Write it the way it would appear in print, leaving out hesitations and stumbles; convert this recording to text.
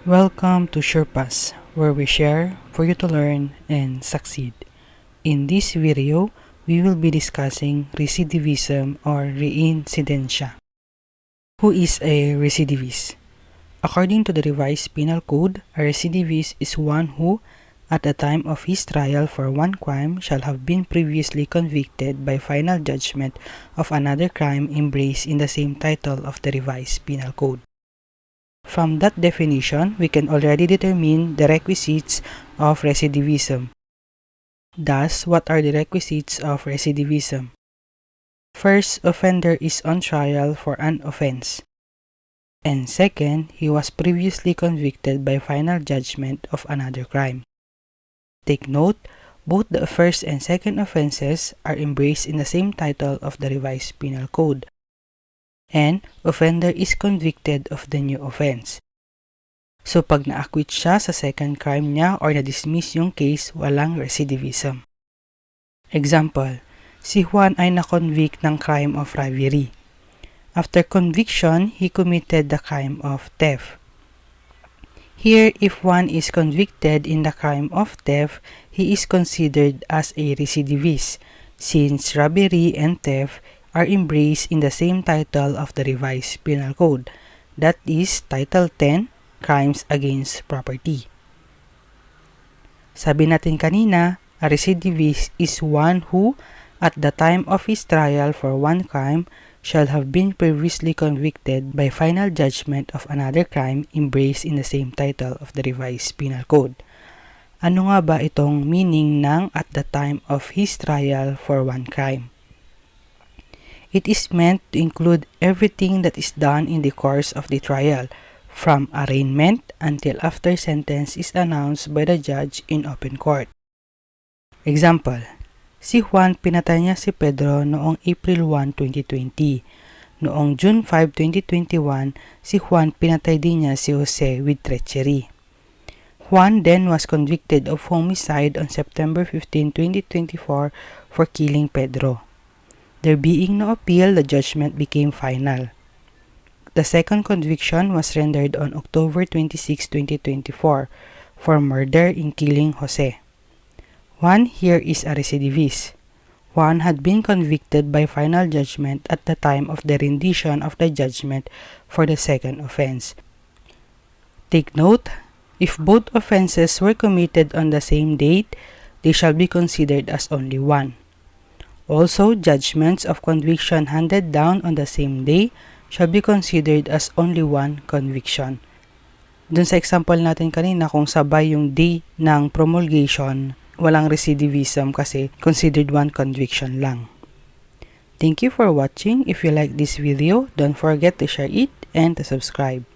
Welcome to SurePass, where we share for you to learn and succeed. In this video, we will be discussing recidivism or reincidencia. Who is a recidivist? According to the revised Penal Code, a recidivist is one who, at the time of his trial for one crime, shall have been previously convicted by final judgment of another crime embraced in the same title of the revised Penal Code. From that definition, we can already determine the requisites of recidivism. Thus, what are the requisites of recidivism? First, offender is on trial for an offense. And second, he was previously convicted by final judgment of another crime. Take note, both the first and second offenses are embraced in the same title of the revised Penal Code. And offender is convicted of the new offense. So pag na-acquit siya sa second crime niya or na-dismiss yung case, walang recidivism. Example, si Juan ay na-convict ng crime of robbery. After conviction, he committed the crime of theft. Here, if one is convicted in the crime of theft, he is considered as a recidivist, since robbery and theft are embraced in the same title of the revised Penal Code, that is Title 10, Crimes Against Property. Sabi natin kanina, a recidivist is one who, at the time of his trial for one crime, shall have been previously convicted by final judgment of another crime embraced in the same title of the revised Penal Code. Ano nga ba itong meaning ng at the time of his trial for one crime? It is meant to include everything that is done in the course of the trial, from arraignment until after sentence is announced by the judge in open court. Example, si Juan pinatay niya si Pedro noong April 1, 2020. Noong June 5, 2021, si Juan pinatay din niya si Jose with treachery. Juan then was convicted of homicide on September 15, 2024 for killing Pedro. There being no appeal, the judgment became final. The second conviction was rendered on October 26, 2024 for murder in killing Jose. Juan here is a recidivist. Juan had been convicted by final judgment at the time of the rendition of the judgment for the second offense. Take note, if both offenses were committed on the same date, they shall be considered as only one. Also, judgments of conviction handed down on the same day shall be considered as only one conviction. Dun sa example natin kanina, kung sabay yung day ng promulgation, walang recidivism kasi considered one conviction lang. Thank you for watching. If you like this video, don't forget to share it and to subscribe.